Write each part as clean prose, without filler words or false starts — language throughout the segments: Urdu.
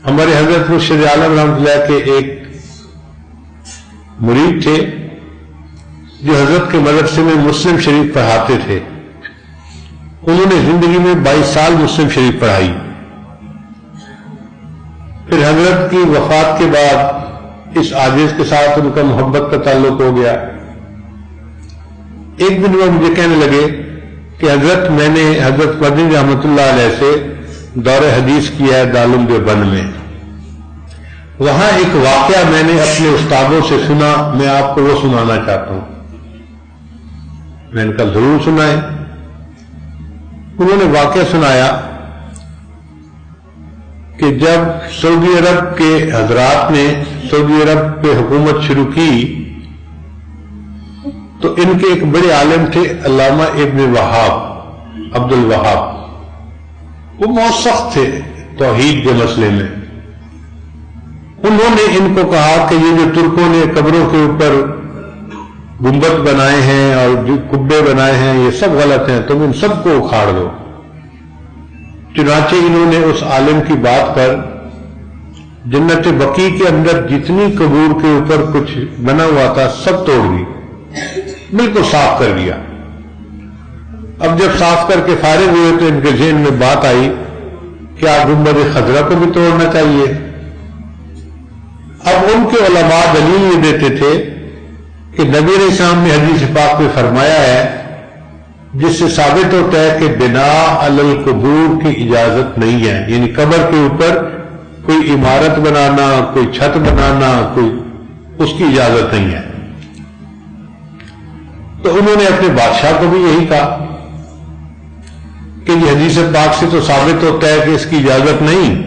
ہمارے حضرت مرشد عالم رحمۃ اللہ کے ایک مرید تھے جو حضرت کے مدرسے میں مسلم شریف پڑھاتے تھے. انہوں نے زندگی میں 22 سال مسلم شریف پڑھائی. پھر حضرت کی وفات کے بعد اس عاجز کے ساتھ ان کا محبت کا تعلق ہو گیا. ایک دن وہ مجھے کہنے لگے کہ حضرت میں نے حضرت مدنی رحمۃ اللہ علیہ سے دور حدیث کیا ہے دارالعلوم دیوبند میں. وہاں ایک واقعہ میں نے اپنے استادوں سے سنا, میں آپ کو وہ سنانا چاہتا ہوں. میں نے کہا ضرور سنائیں. انہوں نے واقعہ سنایا کہ جب سعودی عرب کے حضرات نے سعودی عرب پہ حکومت شروع کی تو ان کے ایک بڑے عالم تھے علامہ ابن وہاب, عبد الوہاب. وہ بہت سخت تھے توحید کے مسئلے میں. انہوں نے ان کو کہا کہ یہ جو ترکوں نے قبروں کے اوپر گنبد بنائے ہیں اور جو قبے بنائے ہیں یہ سب غلط ہیں, تم ان سب کو اکھاڑ دو. چنانچہ انہوں نے اس عالم کی بات پر جنت بقیع کے اندر جتنی قبور کے اوپر کچھ بنا ہوا تھا سب توڑ دی, بالکل صاف کر دیا. اب جب صاف کر کے فارغ ہوئے تو ان کے ذہن میں بات آئی کہ آپ گنبد خضرا کو بھی توڑنا چاہیے. اب ان کے علماء دلیل یہ دیتے تھے کہ نبی علیہ السلام نے حدیث پاک میں فرمایا ہے جس سے ثابت ہوتا ہے کہ بناء علی القبور کی اجازت نہیں ہے, یعنی قبر کے اوپر کوئی عمارت بنانا, کوئی چھت بنانا, کوئی اس کی اجازت نہیں ہے. تو انہوں نے اپنے بادشاہ کو بھی یہی کہا کہ یہ حدیث پاک سے تو ثابت ہوتا ہے کہ اس کی اجازت نہیں,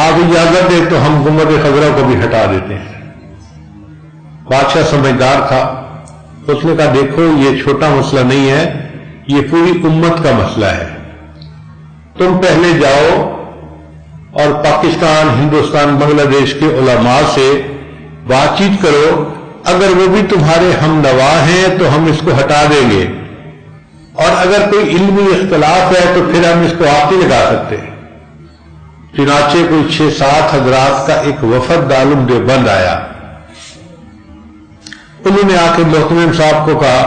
آپ اجازت دیں تو ہم گنبد خضرا کو بھی ہٹا دیتے ہیں. بادشاہ سمجھدار تھا, اس نے کہا دیکھو یہ چھوٹا مسئلہ نہیں ہے, یہ پوری امت کا مسئلہ ہے. تم پہلے جاؤ اور پاکستان, ہندوستان, بنگلہ دیش کے علماء سے بات چیت کرو, اگر وہ بھی تمہارے ہم نوا ہیں تو ہم اس کو ہٹا دیں گے, اور اگر کوئی علمی اختلاف ہے تو پھر ہم اس کو ہاتھ نہیں لگا سکتے. چنانچہ کوئی 6-7 حضرات کا ایک وفد دارالعلوم دیوبند آیا. انہوں نے آ کے محتمم صاحب کو کہا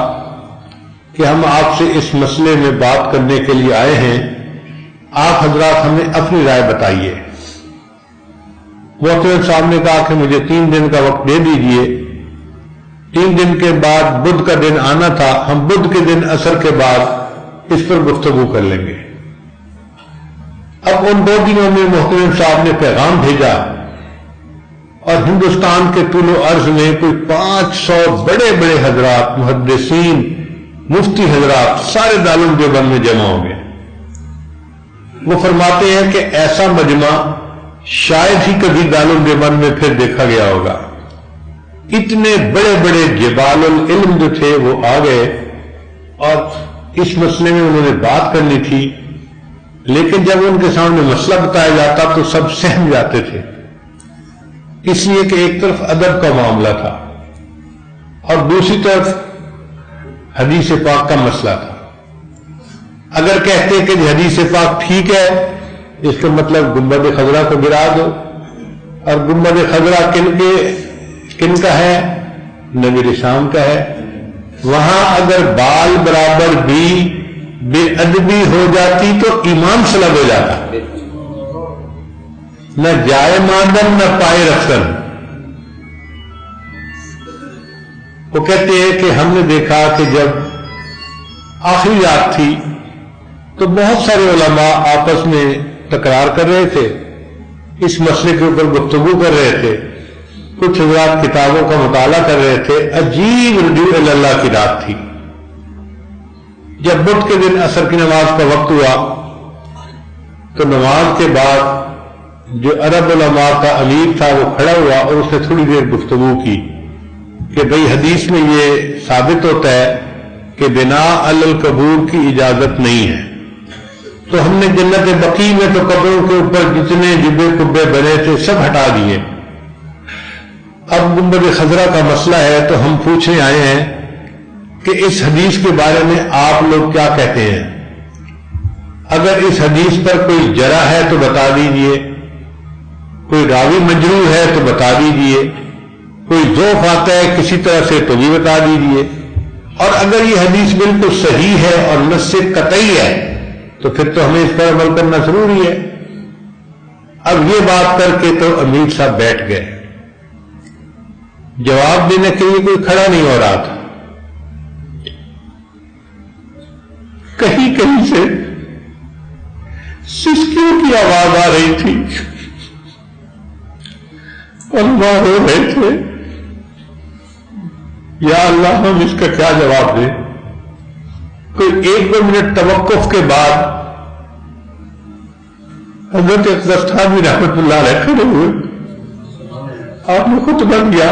کہ ہم آپ سے اس مسئلے میں بات کرنے کے لیے آئے ہیں, آپ حضرات ہمیں اپنی رائے بتائیے. محتمم صاحب نے کہا کہ مجھے 3 دن کا وقت دے دیجئے. 3 دن کے بعد بدھ کا دن آنا تھا, ہم بدھ کے دن عصر کے بعد اس پر گفتگو کر لیں گے. اب ان 2 دنوں میں محتمم صاحب نے پیغام بھیجا اور ہندوستان کے طول و عرض میں کوئی 500 بڑے بڑے حضرات, محدثین, مفتی حضرات سارے دارالعلوم دیوبند میں جمع ہو گئے. وہ فرماتے ہیں کہ ایسا مجمع شاید ہی کبھی دارالعلوم دیوبند میں پھر دیکھا گیا ہوگا. اتنے بڑے بڑے جبال العلم جو تھے وہ آ گئے اور اس مسئلے میں انہوں نے بات کرنی تھی, لیکن جب ان کے سامنے مسئلہ بتایا جاتا تو سب سہم جاتے تھے, اس لیے کہ ایک طرف ادب کا معاملہ تھا اور دوسری طرف حدیث پاک کا مسئلہ تھا. اگر کہتے کہ حدیث پاک ٹھیک ہے اس کا مطلب گنبد خضرا کو گرا دو, اور گنبد خضرا کن کا ہے؟ نبی علیہ السلام کا ہے. وہاں اگر بال برابر بھی بے ادبی ہو جاتی تو ایمان سلب ہو جاتا, نہ جائے ماندن نہ پائے رفتن. وہ کہتے ہیں کہ ہم نے دیکھا کہ جب آخری رات تھی تو بہت سارے علماء آپس میں تکرار کر رہے تھے, اس مسئلے کے اوپر گفتگو کر رہے تھے, کچھ حضرات کتابوں کا مطالعہ کر رہے تھے. عجیب رجوع اللہ کی رات تھی. جب بدھ کے دن عصر کی نماز کا وقت ہوا تو نماز کے بعد جو عرب علماء کا امیر تھا وہ کھڑا ہوا اور اس نے تھوڑی دیر گفتگو کی کہ بھئی حدیث میں یہ ثابت ہوتا ہے کہ بناء علی القبور کی اجازت نہیں ہے, تو ہم نے جنت بقیع میں تو قبروں کے اوپر جتنے جبے کبے بنے تھے سب ہٹا دیے. اب گنبد خضرا کا مسئلہ ہے تو ہم پوچھنے آئے ہیں کہ اس حدیث کے بارے میں آپ لوگ کیا کہتے ہیں؟ اگر اس حدیث پر کوئی جرح ہے تو بتا دیجئے, کوئی راوی مجروح ہے تو بتا دیجئے، کوئی ضعف آتا ہے کسی طرح سے تو بھی بتا دیجئے، اور اگر یہ حدیث بالکل صحیح ہے اور نص سے قطعی ہے تو پھر تو ہمیں اس پر عمل کرنا ضروری ہے۔ اب یہ بات کر کے تو امیر صاحب بیٹھ گئے، جواب دینے کے لیے کوئی کھڑا نہیں ہو رہا تھا۔ کہیں کہیں سے سسکیوں کی آواز آ رہی تھی، علماء رو رہے تھے، یا اللہ ہم اس کا کیا جواب دیں۔ کوئی 1-2 منٹ توقف کے بعد حضرت اقدس تھانوی رحمۃ اللہ علیہ کھڑے ہوئے، آپ نے خطبہ دیا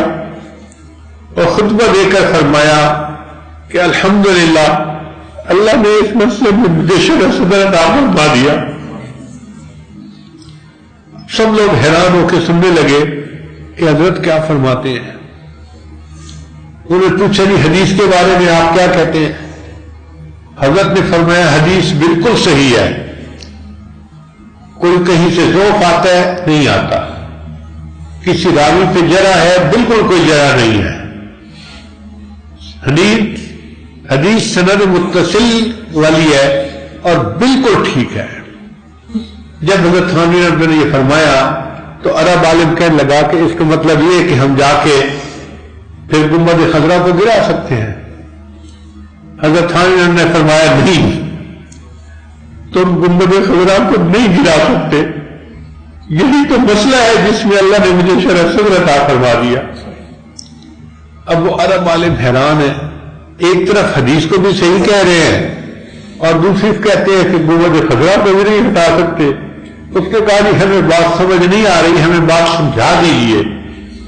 اور خطبہ دے کر فرمایا کہ الحمدللہ اللہ نے اس مسئلے میں مجھے شرح صدر عطا فرما دیا۔ سب لوگ حیران ہو کے سننے لگے کہ حضرت کیا فرماتے ہیں۔ انہوں نے پوچھا جی حدیث کے بارے میں آپ کیا کہتے ہیں؟ حضرت نے فرمایا حدیث بالکل صحیح ہے، کوئی کہیں سے ضعف آتا ہے نہیں آتا، کسی راوی پہ جرح ہے بالکل کوئی جرح نہیں ہے، حدیث سند متصل والی ہے اور بالکل ٹھیک ہے۔ جب حضرت تھانوی نے یہ فرمایا تو عرب عالم کہنے لگا کہ اس کا مطلب یہ ہے کہ ہم جا کے پھر گنبد خضرا کو گرا سکتے ہیں۔ حضرت تھانوی نے فرمایا نہیں، تم گنبد خضرا کو نہیں گرا سکتے، یہی تو مسئلہ ہے جس میں اللہ نے مجھے شرح صدر عطا فرما دیا۔ اب وہ عرب عالم حیران ہے، ایک طرف حدیث کو بھی صحیح کہہ رہے ہیں اور دوسری کہتے ہیں کہ گنبد خضرا کو بھی نہیں ہٹا سکتے۔ اس نے کہا نہیں ہمیں بات سمجھ نہیں آ رہی، ہمیں بات سمجھا دیجیے۔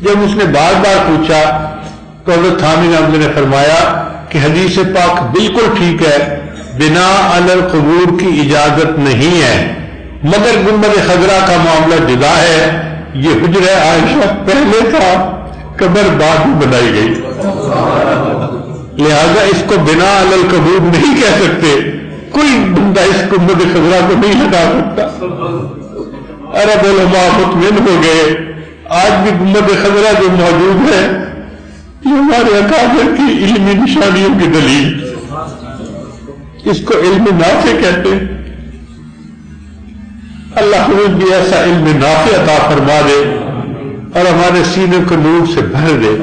جب اس نے بار بار پوچھا تو حضرت تھانوی نے فرمایا کہ حدیث پاک بالکل ٹھیک ہے، بنا علی القبور کی اجازت نہیں ہے، مگر گنبد خضرا کا معاملہ جدا ہے، یہ حجرہ عائشہ پہلے تھا، قبر بعد میں بنائی گئی، لہذا اس کو بنا علی القبور نہیں کہہ سکتے، کوئی بندہ اس گنبد خضرا کو نہیں ہٹا سکتا۔ عرب علماء مطمئن ہو گئے، آج بھی گنبد خضرا جو موجود ہے یہ ہمارے اکابر کی علمی نشانیوں کی دلیل، اس کو علم نافع کہتے ہیں۔ اللہ ہمیں بھی ایسا علم نافع عطا فرما دے اور ہمارے سینے کو نور سے بھر دے،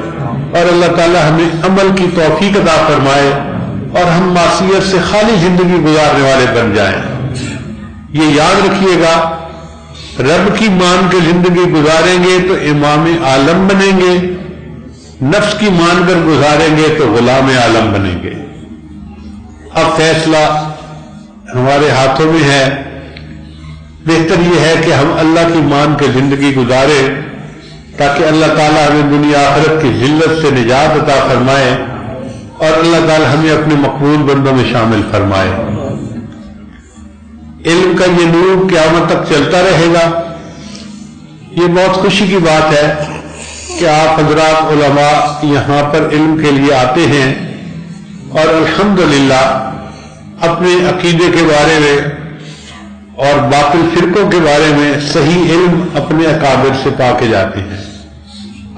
اور اللہ تعالی ہمیں عمل کی توفیق عطا فرمائے اور ہم معصیت سے خالی زندگی گزارنے والے بن جائیں۔ یہ یاد رکھیے گا، رب کی مان کے زندگی گزاریں گے تو امام عالم بنیں گے، نفس کی مان کر گزاریں گے تو غلام عالم بنیں گے۔ اب فیصلہ ہمارے ہاتھوں میں ہے، بہتر یہ ہے کہ ہم اللہ کی مان کے زندگی گزاریں تاکہ اللہ تعالیٰ ہمیں دنیا آخرت کی ذلت سے نجات عطا فرمائے اور اللہ تعالیٰ ہمیں اپنے مقبول بندوں میں شامل فرمائے۔ علم کا یہ نور قیامت تک چلتا رہے گا۔ یہ بہت خوشی کی بات ہے کہ آپ حضرات علماء یہاں پر علم کے لیے آتے ہیں اور الحمدللہ اپنے عقیدے کے بارے میں اور باطل فرقوں کے بارے میں صحیح علم اپنے اکابر سے پا کے جاتے ہیں۔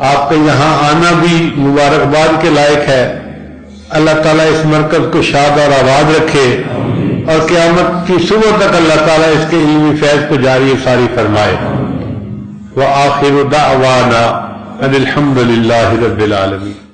آپ کا یہاں آنا بھی مبارکباد کے لائق ہے۔ اللہ تعالیٰ اس مرکز کو شاد اور آباد رکھے اور قیامت کی صبح تک اللہ تعالیٰ اس کے علمی فیض کو جاری ساری فرمائے۔ وآخر دعوانا ان الحمد للہ رب العالمین۔